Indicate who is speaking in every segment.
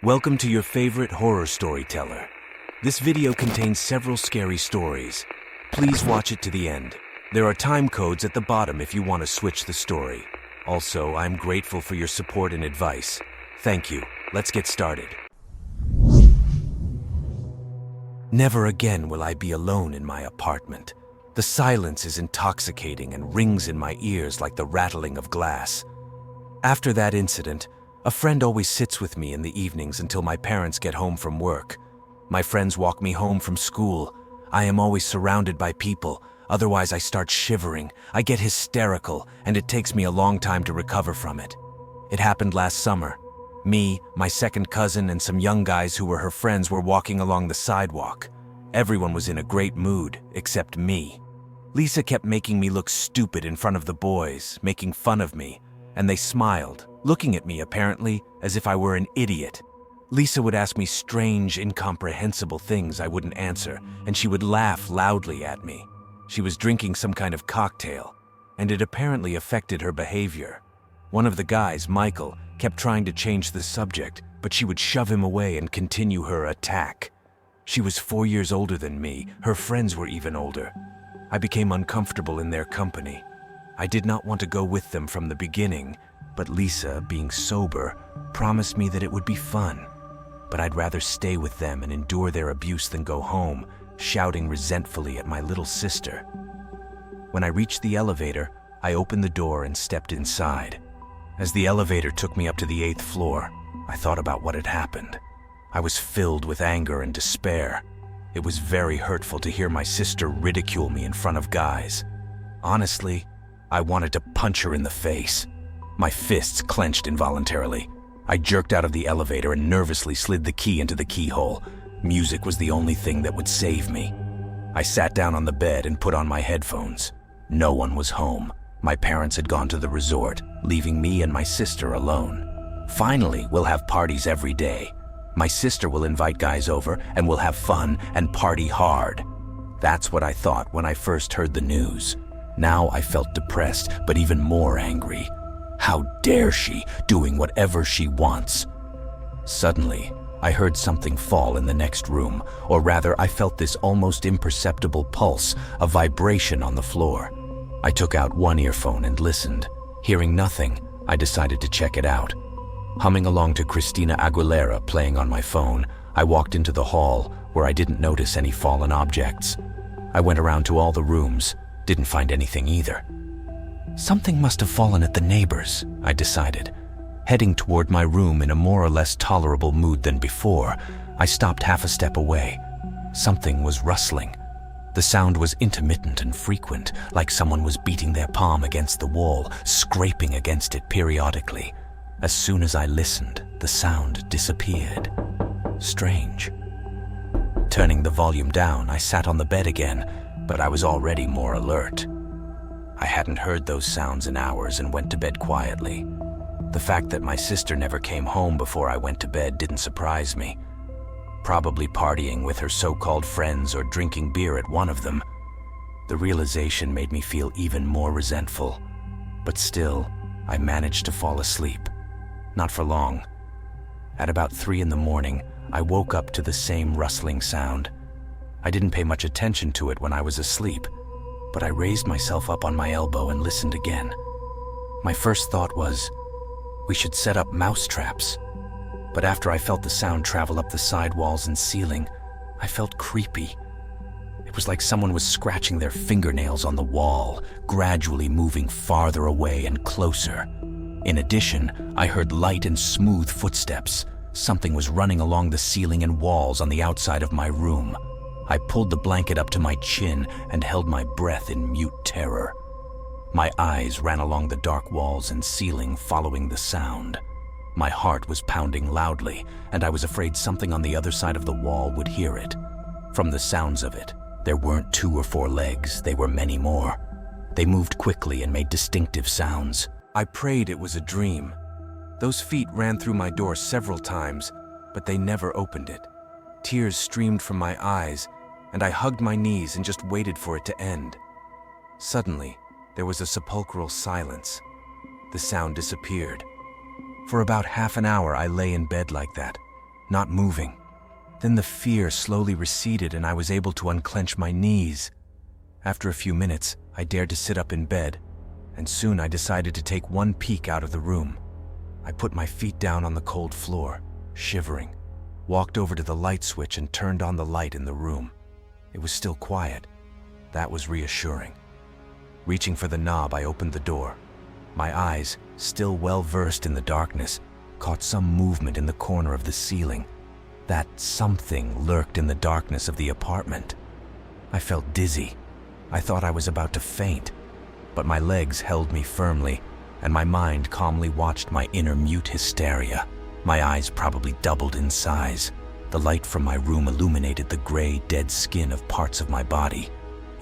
Speaker 1: Welcome to your favorite horror storyteller. This video contains several scary stories. Please watch it to the end. There are time codes at the bottom if you want to switch the story. Also, I'm grateful for your support and advice. Thank you. Let's get started. Never again will I be alone in my apartment. The silence is intoxicating and rings in my ears like the rattling of glass. After that incident, a friend always sits with me in the evenings until my parents get home from work. My friends walk me home from school. I am always surrounded by people, otherwise I start shivering. I get hysterical, and it takes me a long time to recover from it. It happened last summer. Me, my second cousin, and some young guys who were her friends were walking along the sidewalk. Everyone was in a great mood, except me. Lisa kept making me look stupid in front of the boys, making fun of me, and they smiled, looking at me apparently as if I were an idiot. Lisa would ask me strange, incomprehensible things I wouldn't answer, and she would laugh loudly at me. She was drinking some kind of cocktail, and it apparently affected her behavior. One of the guys, Michael, kept trying to change the subject, but she would shove him away and continue her attack. She was 4 years older than me. Her friends were even older. I became uncomfortable in their company. I did not want to go with them from the beginning, but Lisa, being sober, promised me that it would be fun. But I'd rather stay with them and endure their abuse than go home, shouting resentfully at my little sister. When I reached the elevator, I opened the door and stepped inside. As the elevator took me up to the 8th floor, I thought about what had happened. I was filled with anger and despair. It was very hurtful to hear my sister ridicule me in front of guys. Honestly, I wanted to punch her in the face. My fists clenched involuntarily. I jerked out of the elevator and nervously slid the key into the keyhole. Music was the only thing that would save me. I sat down on the bed and put on my headphones. No one was home. My parents had gone to the resort, leaving me and my sister alone. Finally, we'll have parties every day. My sister will invite guys over and we'll have fun and party hard. That's what I thought when I first heard the news. Now I felt depressed, but even more angry. How dare she, doing whatever she wants? Suddenly, I heard something fall in the next room, or rather, I felt this almost imperceptible pulse, a vibration on the floor. I took out one earphone and listened. Hearing nothing, I decided to check it out. Humming along to Christina Aguilera playing on my phone, I walked into the hall, where I didn't notice any fallen objects. I went around to all the rooms, didn't find anything either. Something must have fallen at the neighbors, I decided. Heading toward my room in a more or less tolerable mood than before, I stopped half a step away. Something was rustling. The sound was intermittent and frequent, like someone was beating their palm against the wall, scraping against it periodically. As soon as I listened, the sound disappeared. Strange. Turning the volume down, I sat on the bed again, but I was already more alert. I hadn't heard those sounds in hours and went to bed quietly. The fact that my sister never came home before I went to bed didn't surprise me. Probably partying with her so-called friends or drinking beer at one of them. The realization made me feel even more resentful. But still, I managed to fall asleep. Not for long. At about 3 in the morning, I woke up to the same rustling sound. I didn't pay much attention to it when I was asleep, but I raised myself up on my elbow and listened again. My first thought was, we should set up mouse traps. But after I felt the sound travel up the side walls and ceiling, I felt creepy. It was like someone was scratching their fingernails on the wall, gradually moving farther away and closer. In addition, I heard light and smooth footsteps. Something was running along the ceiling and walls on the outside of my room. I pulled the blanket up to my chin and held my breath in mute terror. My eyes ran along the dark walls and ceiling following the sound. My heart was pounding loudly, and I was afraid something on the other side of the wall would hear it. From the sounds of it, there weren't 2 or 4 legs, they were many more. They moved quickly and made distinctive sounds. I prayed it was a dream. Those feet ran through my door several times, but they never opened it. Tears streamed from my eyes, and I hugged my knees and just waited for it to end. Suddenly, there was a sepulchral silence. The sound disappeared. For about half an hour, I lay in bed like that, not moving. Then the fear slowly receded and I was able to unclench my knees. After a few minutes, I dared to sit up in bed, and soon I decided to take one peek out of the room. I put my feet down on the cold floor, shivering, walked over to the light switch and turned on the light in the room. It was still quiet. That was reassuring. Reaching for the knob, I opened the door. My eyes, still well versed in the darkness, caught some movement in the corner of the ceiling. That something lurked in the darkness of the apartment. I felt dizzy. I thought I was about to faint, but my legs held me firmly, and my mind calmly watched my inner mute hysteria. My eyes probably doubled in size. The light from my room illuminated the gray, dead skin of parts of my body.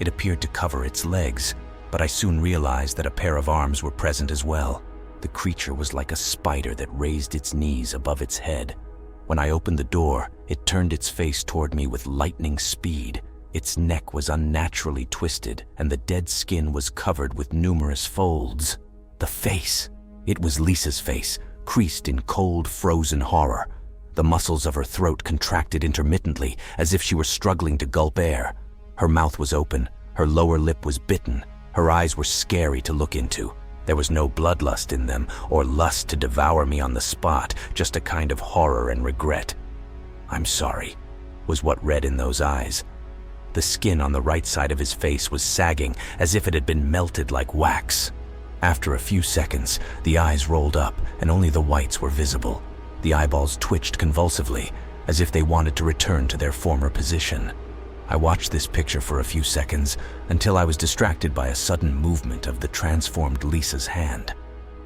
Speaker 1: It appeared to cover its legs, but I soon realized that a pair of arms were present as well. The creature was like a spider that raised its knees above its head. When I opened the door, it turned its face toward me with lightning speed. Its neck was unnaturally twisted, and the dead skin was covered with numerous folds. The face. It was Lisa's face, creased in cold, frozen horror. The muscles of her throat contracted intermittently, as if she were struggling to gulp air. Her mouth was open, her lower lip was bitten. Her eyes were scary to look into. There was no bloodlust in them, or lust to devour me on the spot, just a kind of horror and regret. "I'm sorry," was what read in those eyes. The skin on the right side of his face was sagging, as if it had been melted like wax. After a few seconds, the eyes rolled up, and only the whites were visible. The eyeballs twitched convulsively, as if they wanted to return to their former position. I watched this picture for a few seconds, until I was distracted by a sudden movement of the transformed Lisa's hand.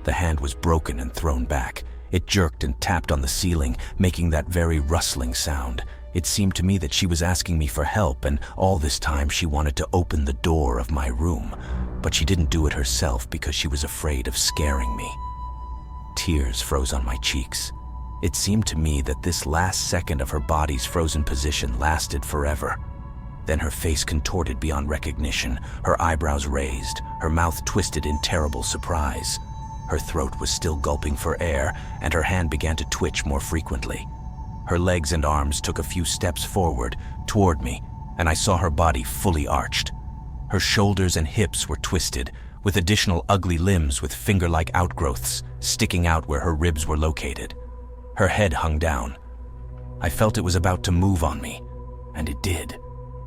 Speaker 1: The hand was broken and thrown back. It jerked and tapped on the ceiling, making that very rustling sound. It seemed to me that she was asking me for help, and all this time she wanted to open the door of my room. But she didn't do it herself because she was afraid of scaring me. Tears froze on my cheeks. It seemed to me that this last second of her body's frozen position lasted forever. Then her face contorted beyond recognition, her eyebrows raised, her mouth twisted in terrible surprise. Her throat was still gulping for air, and her hand began to twitch more frequently. Her legs and arms took a few steps forward, toward me, and I saw her body fully arched. Her shoulders and hips were twisted, with additional ugly limbs with finger-like outgrowths sticking out where her ribs were located. Her head hung down. I felt it was about to move on me, and it did.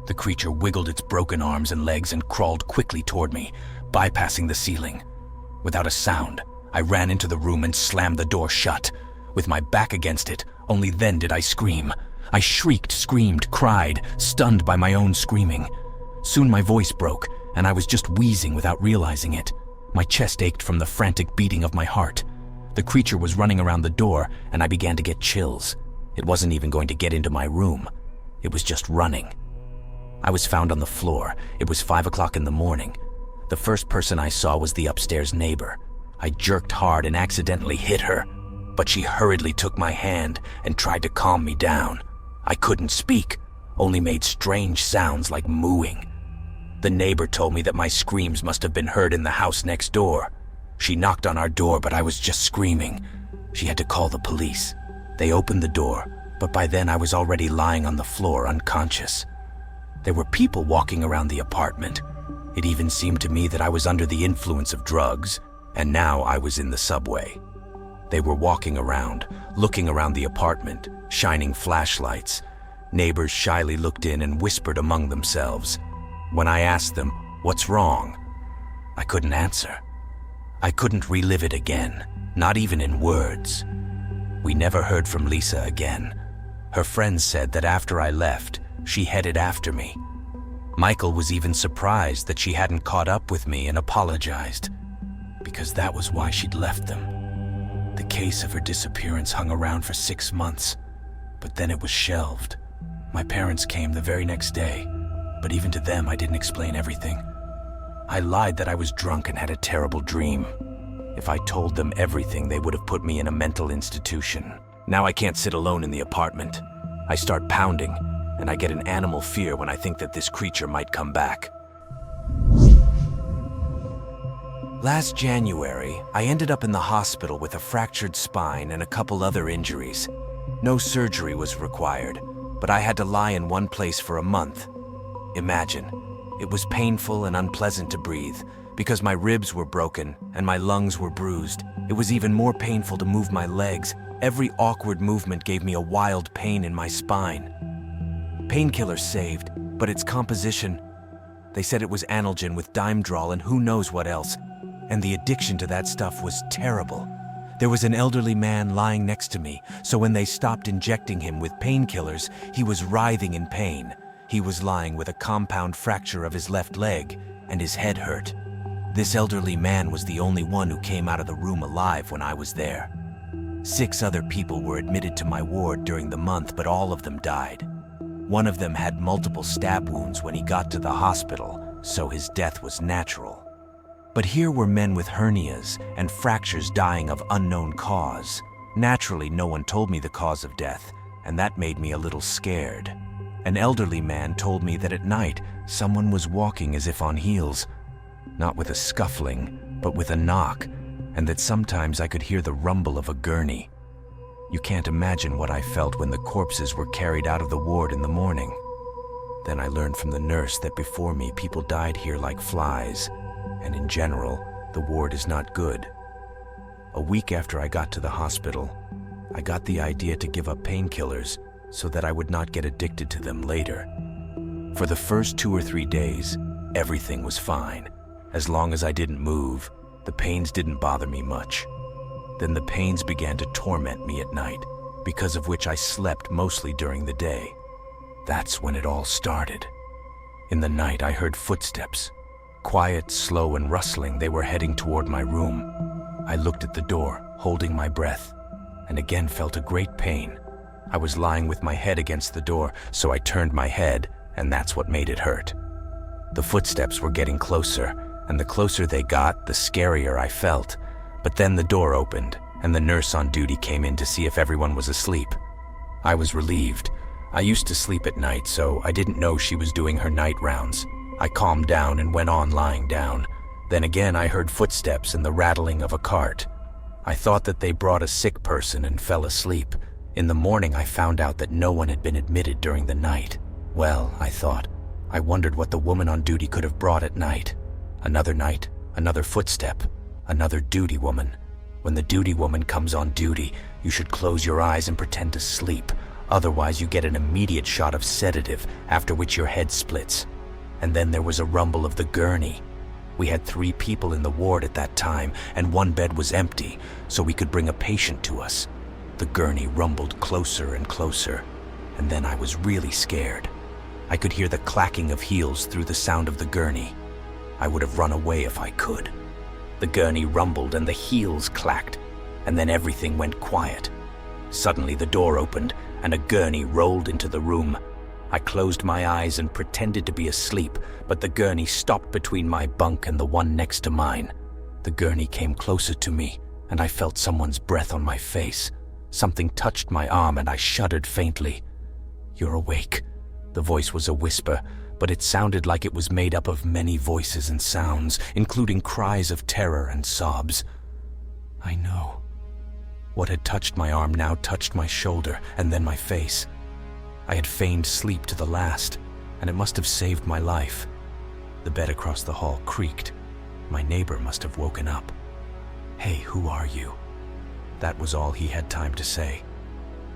Speaker 1: The creature wiggled its broken arms and legs and crawled quickly toward me, bypassing the ceiling. Without a sound, I ran into the room and slammed the door shut. With my back against it, only then did I scream. I shrieked, screamed, cried, stunned by my own screaming. Soon my voice broke, and I was just wheezing without realizing it. My chest ached from the frantic beating of my heart. The creature was running around the door, and I began to get chills. It wasn't even going to get into my room. It was just running. I was found on the floor. It was 5 o'clock in the morning. The first person I saw was the upstairs neighbor. I jerked hard and accidentally hit her, but she hurriedly took my hand and tried to calm me down. I couldn't speak, only made strange sounds like mooing. The neighbor told me that my screams must have been heard in the house next door. She knocked on our door, but I was just screaming. She had to call the police. They opened the door, but by then I was already lying on the floor unconscious. There were people walking around the apartment. It even seemed to me that I was under the influence of drugs, and now I was in the subway. They were walking around, looking around the apartment, shining flashlights. Neighbors shyly looked in and whispered among themselves. When I asked them, "What's wrong?" I couldn't answer. I couldn't relive it again, not even in words. We never heard from Lisa again. Her friends said that after I left, she headed after me. Michael was even surprised that she hadn't caught up with me and apologized, because that was why she'd left them. The case of her disappearance hung around for 6 months, but then it was shelved. My parents came the very next day, but even to them I didn't explain everything. I lied that I was drunk and had a terrible dream. If I told them everything, they would have put me in a mental institution. Now I can't sit alone in the apartment. I start pounding, and I get an animal fear when I think that this creature might come back. Last January, I ended up in the hospital with a fractured spine and a couple other injuries. No surgery was required, but I had to lie in one place for a month. Imagine, it was painful and unpleasant to breathe because my ribs were broken and my lungs were bruised. It was even more painful to move my legs. Every awkward movement gave me a wild pain in my spine. Painkillers saved, but its composition, they said it was analgin with dimedrol and who knows what else, and the addiction to that stuff was terrible. There was an elderly man lying next to me, so when they stopped injecting him with painkillers, he was writhing in pain. He was lying with a compound fracture of his left leg, and his head hurt. This elderly man was the only one who came out of the room alive when I was there. 6 other people were admitted to my ward during the month, but all of them died. One of them had multiple stab wounds when he got to the hospital, so his death was natural. But here were men with hernias and fractures dying of unknown cause. Naturally, no one told me the cause of death, and that made me a little scared. An elderly man told me that at night, someone was walking as if on heels, not with a scuffling, but with a knock, and that sometimes I could hear the rumble of a gurney. You can't imagine what I felt when the corpses were carried out of the ward in the morning. Then I learned from the nurse that before me people died here like flies, and in general, the ward is not good. A week after I got to the hospital, I got the idea to give up painkillers so that I would not get addicted to them later. For the first 2 or 3 days, everything was fine. As long as I didn't move, the pains didn't bother me much. Then the pains began to torment me at night, because of which I slept mostly during the day. That's when it all started. In the night, I heard footsteps. Quiet, slow, and rustling, they were heading toward my room. I looked at the door, holding my breath, and again felt a great pain. I was lying with my head against the door, so I turned my head, and that's what made it hurt. The footsteps were getting closer, and the closer they got, the scarier I felt. But then the door opened, and the nurse on duty came in to see if everyone was asleep. I was relieved. I used to sleep at night, so I didn't know she was doing her night rounds. I calmed down and went on lying down. Then again I heard footsteps and the rattling of a cart. I thought that they brought a sick person and fell asleep. In the morning I found out that no one had been admitted during the night. Well, I thought, I wondered what the woman on duty could have brought at night. Another night, another footstep, another duty woman. When the duty woman comes on duty, you should close your eyes and pretend to sleep. Otherwise you get an immediate shot of sedative, after which your head splits. And then there was a rumble of the gurney. We had 3 people in the ward at that time, and 1 bed was empty, so we could bring a patient to us. The gurney rumbled closer and closer, and then I was really scared. I could hear the clacking of heels through the sound of the gurney. I would have run away if I could. The gurney rumbled and the heels clacked, and then everything went quiet. Suddenly the door opened, and a gurney rolled into the room. I closed my eyes and pretended to be asleep, but the gurney stopped between my bunk and the one next to mine. The gurney came closer to me, and I felt someone's breath on my face. Something touched my arm, and I shuddered faintly. "You're awake." The voice was a whisper, but it sounded like it was made up of many voices and sounds, including cries of terror and sobs. I know. What had touched my arm now touched my shoulder, and then my face. I had feigned sleep to the last, and it must have saved my life. The bed across the hall creaked. My neighbor must have woken up. "Hey, who are you?" That was all he had time to say.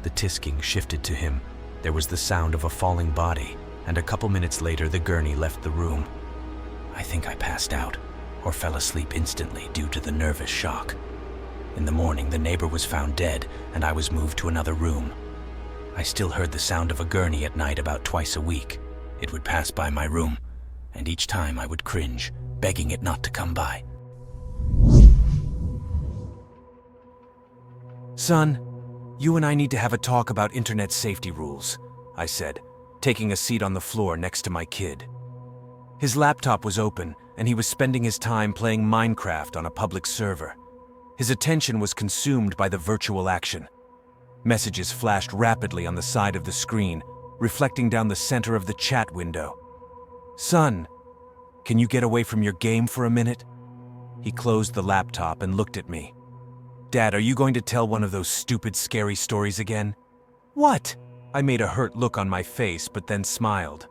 Speaker 1: The tisking shifted to him. There was the sound of a falling body, and a couple minutes later the gurney left the room. I think I passed out, or fell asleep instantly due to the nervous shock. In the morning, the neighbor was found dead, and I was moved to another room. I still heard the sound of a gurney at night about twice a week. It would pass by my room, and each time I would cringe, begging it not to come by. "Son, you and I need to have a talk about internet safety rules," I said, taking a seat on the floor next to my kid. His laptop was open, and he was spending his time playing Minecraft on a public server. His attention was consumed by the virtual action. Messages flashed rapidly on the side of the screen, reflecting down the center of the chat window. "Son, can you get away from your game for a minute?" He closed the laptop and looked at me. "Dad, are you going to tell one of those stupid, scary stories again?" What? I made a hurt look on my face, but then smiled.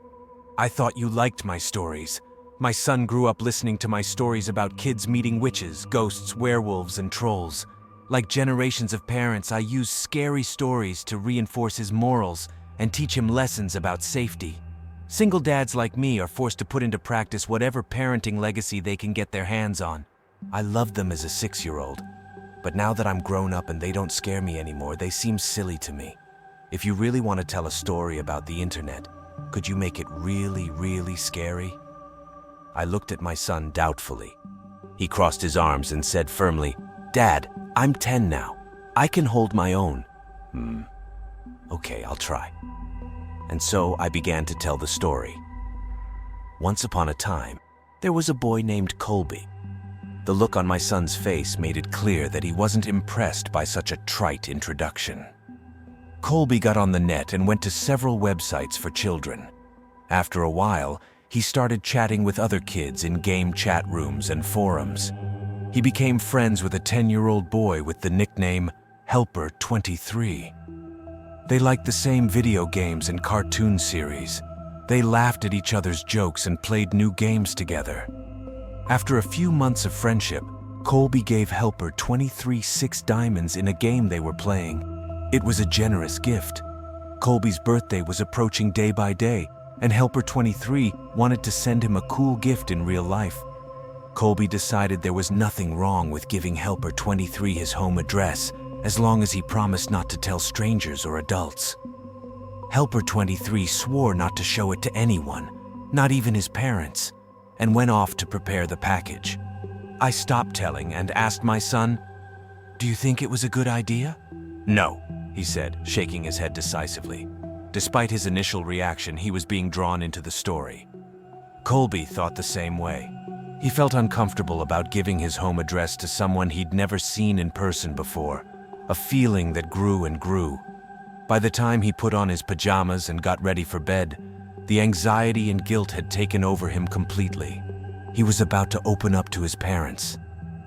Speaker 1: I thought you liked my stories. My son grew up listening to my stories about kids meeting witches, ghosts, werewolves, and trolls. Like generations of parents, I use scary stories to reinforce his morals and teach him lessons about safety. Single dads like me are forced to put into practice whatever parenting legacy they can get their hands on. I loved them as a 6-year-old, but now that I'm grown up and they don't scare me anymore, they seem silly to me. If you really want to tell a story about the internet, could you make it really, really scary? I looked at my son doubtfully. He crossed his arms and said firmly, "Dad, I'm 10 now. I can hold my own." Okay, I'll try. And so I began to tell the story. Once upon a time, there was a boy named Colby. The look on my son's face made it clear that he wasn't impressed by such a trite introduction. Colby got on the net and went to several websites for children. After a while, he started chatting with other kids in game chat rooms and forums. He became friends with a 10-year-old boy with the nickname Helper23. They liked the same video games and cartoon series. They laughed at each other's jokes and played new games together. After a few months of friendship, Colby gave Helper 23 6 diamonds in a game they were playing. It was a generous gift. Colby's birthday was approaching day by day, and Helper 23 wanted to send him a cool gift in real life. Colby decided there was nothing wrong with giving Helper 23 his home address, as long as he promised not to tell strangers or adults. Helper 23 swore not to show it to anyone, not even his parents, and went off to prepare the package. I stopped telling and asked my son, "Do you think it was a good idea?" "No," he said, shaking his head decisively. Despite his initial reaction, he was being drawn into the story. Colby thought the same way. He felt uncomfortable about giving his home address to someone he'd never seen in person before, a feeling that grew and grew. By the time he put on his pajamas and got ready for bed, the anxiety and guilt had taken over him completely. He was about to open up to his parents.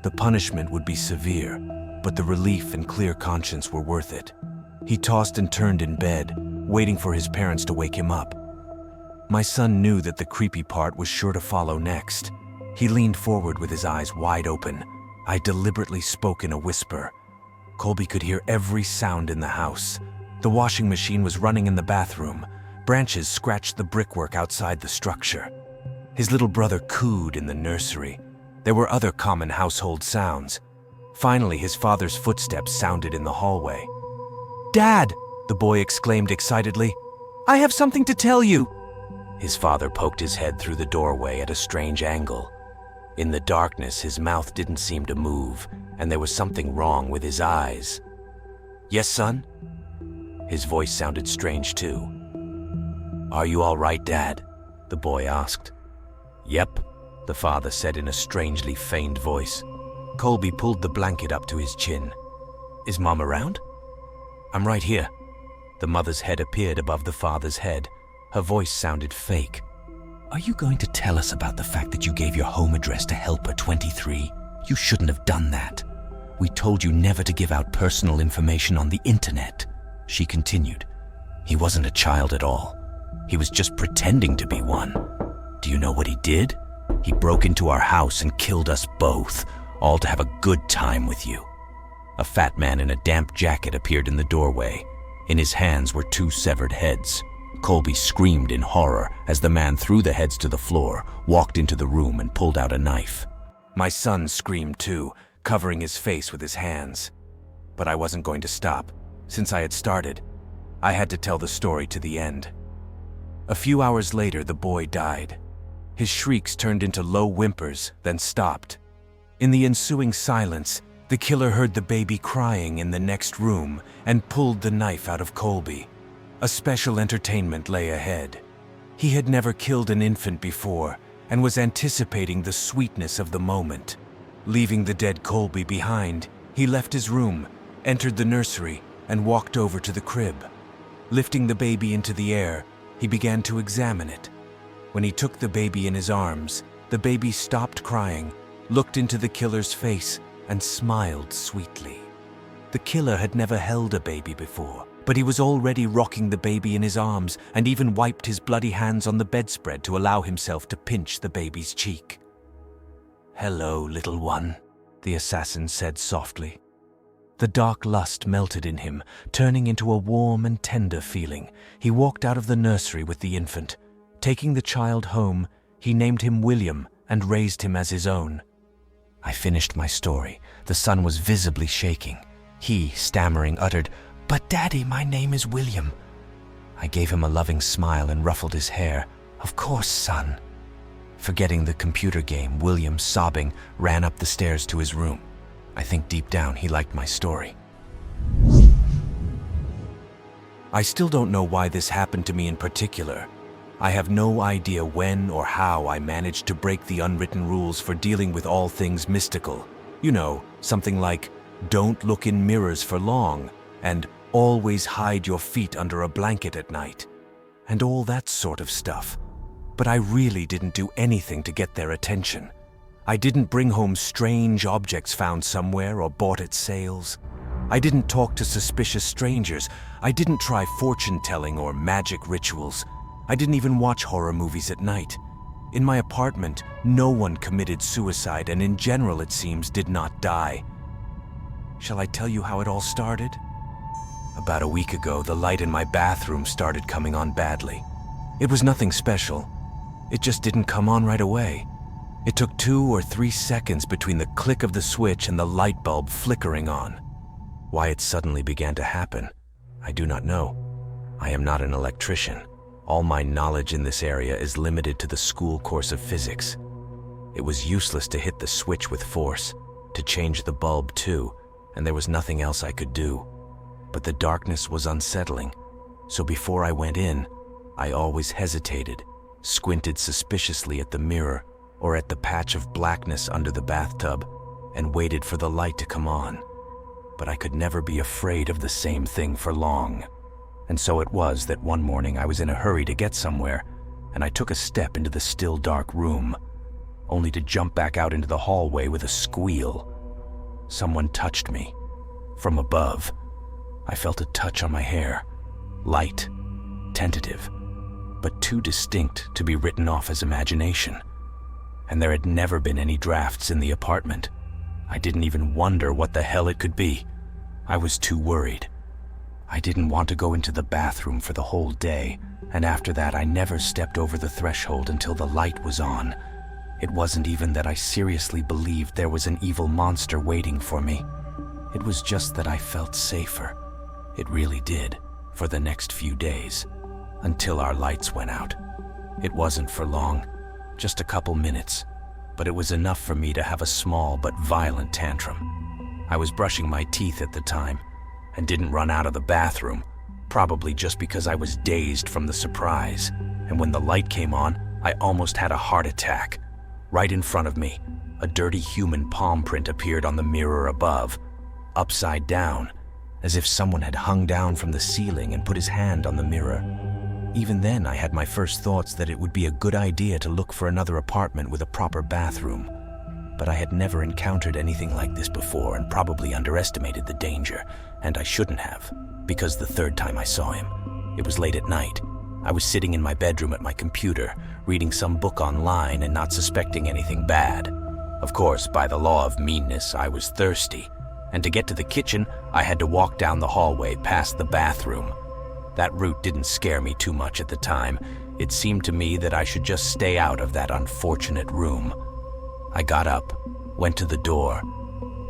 Speaker 1: The punishment would be severe, but the relief and clear conscience were worth it. He tossed and turned in bed, waiting for his parents to wake him up. My son knew that the creepy part was sure to follow next. He leaned forward with his eyes wide open. I deliberately spoke in a whisper. Colby could hear every sound in the house. The washing machine was running in the bathroom. Branches scratched the brickwork outside the structure. His little brother cooed in the nursery. There were other common household sounds. Finally, his father's footsteps sounded in the hallway. "Dad!" the boy exclaimed excitedly. "I have something to tell you." His father poked his head through the doorway at a strange angle. In the darkness, his mouth didn't seem to move, and there was something wrong with his eyes. "Yes, son?" His voice sounded strange too. "Are you all right, Dad?" the boy asked. "Yep," the father said in a strangely feigned voice. Colby pulled the blanket up to his chin. "Is Mom around?" "I'm right here." The mother's head appeared above the father's head. Her voice sounded fake. "Are you going to tell us about the fact that you gave your home address to Helper 23? You shouldn't have done that. We told you never to give out personal information on the internet," she continued. "He wasn't a child at all. He was just pretending to be one. Do you know what he did? He broke into our house and killed us both, all to have a good time with you." A fat man in a damp jacket appeared in the doorway. In his hands were 2 severed heads. Colby screamed in horror as the man threw the heads to the floor, walked into the room, and pulled out a knife. My son screamed too, covering his face with his hands. But I wasn't going to stop. Since I had started, I had to tell the story to the end. A few hours later, the boy died. His shrieks turned into low whimpers, then stopped. In the ensuing silence, the killer heard the baby crying in the next room and pulled the knife out of Colby. A special entertainment lay ahead. He had never killed an infant before and was anticipating the sweetness of the moment. Leaving the dead Colby behind, he left his room, entered the nursery, and walked over to the crib. Lifting the baby into the air, he began to examine it. When he took the baby in his arms, the baby stopped crying, looked into the killer's face, and smiled sweetly. The killer had never held a baby before, but he was already rocking the baby in his arms and even wiped his bloody hands on the bedspread to allow himself to pinch the baby's cheek. "Hello, little one," the assassin said softly. The dark lust melted in him, turning into a warm and tender feeling. He walked out of the nursery with the infant. Taking the child home, he named him William and raised him as his own. I finished my story. The son was visibly shaking. He, stammering, uttered, "But Daddy, my name is William." I gave him a loving smile and ruffled his hair. "Of course, son." Forgetting the computer game, William, sobbing, ran up the stairs to his room. I think deep down he liked my story. I still don't know why this happened to me in particular. I have no idea when or how I managed to break the unwritten rules for dealing with all things mystical. You know, something like, don't look in mirrors for long, and always hide your feet under a blanket at night, and all that sort of stuff. But I really didn't do anything to get their attention. I didn't bring home strange objects found somewhere or bought at sales. I didn't talk to suspicious strangers. I didn't try fortune-telling or magic rituals. I didn't even watch horror movies at night. In my apartment, no one committed suicide and in general, it seems, did not die. Shall I tell you how it all started? About a week ago, the light in my bathroom started coming on badly. It was nothing special. It just didn't come on right away. It took 2 or 3 seconds between the click of the switch and the light bulb flickering on. Why it suddenly began to happen, I do not know. I am not an electrician. All my knowledge in this area is limited to the school course of physics. It was useless to hit the switch with force, to change the bulb too, and there was nothing else I could do. But the darkness was unsettling, so before I went in, I always hesitated, squinted suspiciously at the mirror or at the patch of blackness under the bathtub, and waited for the light to come on. But I could never be afraid of the same thing for long. And so it was that one morning I was in a hurry to get somewhere, and I took a step into the still dark room, only to jump back out into the hallway with a squeal. Someone touched me. From above, I felt a touch on my hair, light, tentative, but too distinct to be written off as imagination. And there had never been any drafts in the apartment. I didn't even wonder what the hell it could be. I was too worried. I didn't want to go into the bathroom for the whole day, and after that I never stepped over the threshold until the light was on. It wasn't even that I seriously believed there was an evil monster waiting for me. It was just that I felt safer. It really did, for the next few days, until our lights went out. It wasn't for long, just a couple minutes, but it was enough for me to have a small but violent tantrum. I was brushing my teeth at the time, and didn't run out of the bathroom, probably just because I was dazed from the surprise. And when the light came on, I almost had a heart attack. Right in front of me, a dirty human palm print appeared on the mirror above, upside down, as if someone had hung down from the ceiling and put his hand on the mirror. Even then, I had my first thoughts that it would be a good idea to look for another apartment with a proper bathroom. But I had never encountered anything like this before and probably underestimated the danger, and I shouldn't have, because the third time I saw him, it was late at night. I was sitting in my bedroom at my computer, reading some book online and not suspecting anything bad. Of course, by the law of meanness, I was thirsty, and to get to the kitchen, I had to walk down the hallway past the bathroom. That route didn't scare me too much at the time. It seemed to me that I should just stay out of that unfortunate room. I got up, went to the door,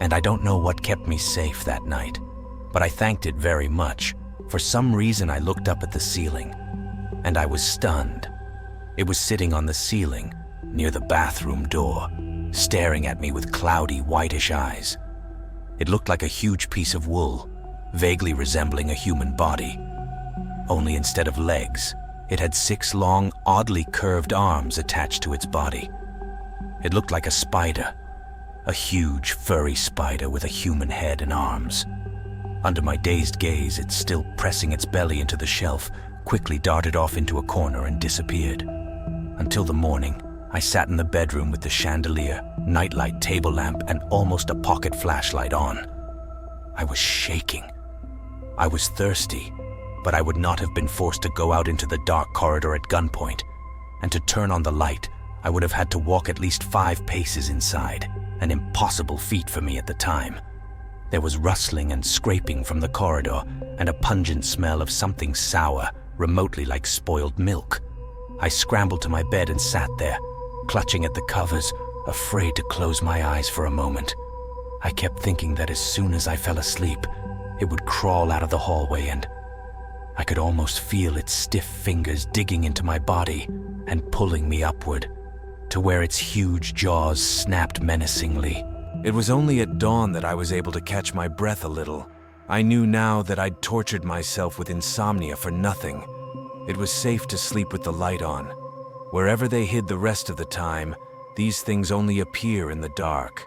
Speaker 1: and I don't know what kept me safe that night, but I thanked it very much. For some reason, I looked up at the ceiling, and I was stunned. It was sitting on the ceiling, near the bathroom door, staring at me with cloudy, whitish eyes. It looked like a huge piece of wool, vaguely resembling a human body. Only instead of legs, it had 6 long, oddly curved arms attached to its body. It looked like a spider, a huge, furry spider with a human head and arms. Under my dazed gaze, it, still pressing its belly into the shelf, quickly darted off into a corner and disappeared. Until the morning, I sat in the bedroom with the chandelier, nightlight, table lamp, and almost a pocket flashlight on. I was shaking. I was thirsty, but I would not have been forced to go out into the dark corridor at gunpoint. And to turn on the light, I would have had to walk at least 5 paces inside, an impossible feat for me at the time. There was rustling and scraping from the corridor, and a pungent smell of something sour, remotely like spoiled milk. I scrambled to my bed and sat there, clutching at the covers, afraid to close my eyes for a moment. I kept thinking that as soon as I fell asleep, it would crawl out of the hallway, and I could almost feel its stiff fingers digging into my body and pulling me upward, to where its huge jaws snapped menacingly. It was only at dawn that I was able to catch my breath a little. I knew now that I'd tortured myself with insomnia for nothing. It was safe to sleep with the light on. Wherever they hid the rest of the time, these things only appear in the dark.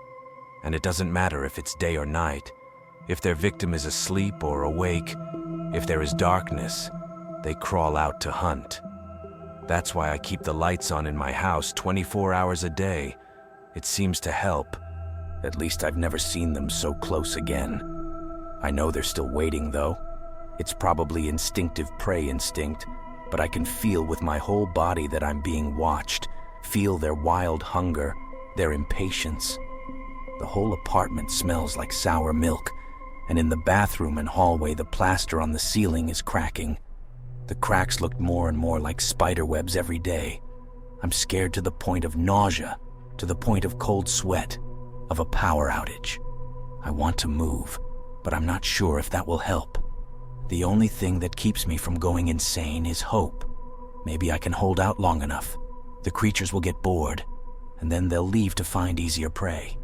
Speaker 1: And it doesn't matter if it's day or night. If their victim is asleep or awake, if there is darkness, they crawl out to hunt. That's why I keep the lights on in my house 24 hours a day. It seems to help. At least I've never seen them so close again. I know they're still waiting, though. It's probably instinctive prey instinct, but I can feel with my whole body that I'm being watched, feel their wild hunger, their impatience. The whole apartment smells like sour milk, and in the bathroom and hallway the plaster on the ceiling is cracking. The cracks look more and more like spider webs every day. I'm scared to the point of nausea, to the point of cold sweat, of a power outage. I want to move, but I'm not sure if that will help. The only thing that keeps me from going insane is hope. Maybe I can hold out long enough. The creatures will get bored, and then they'll leave to find easier prey.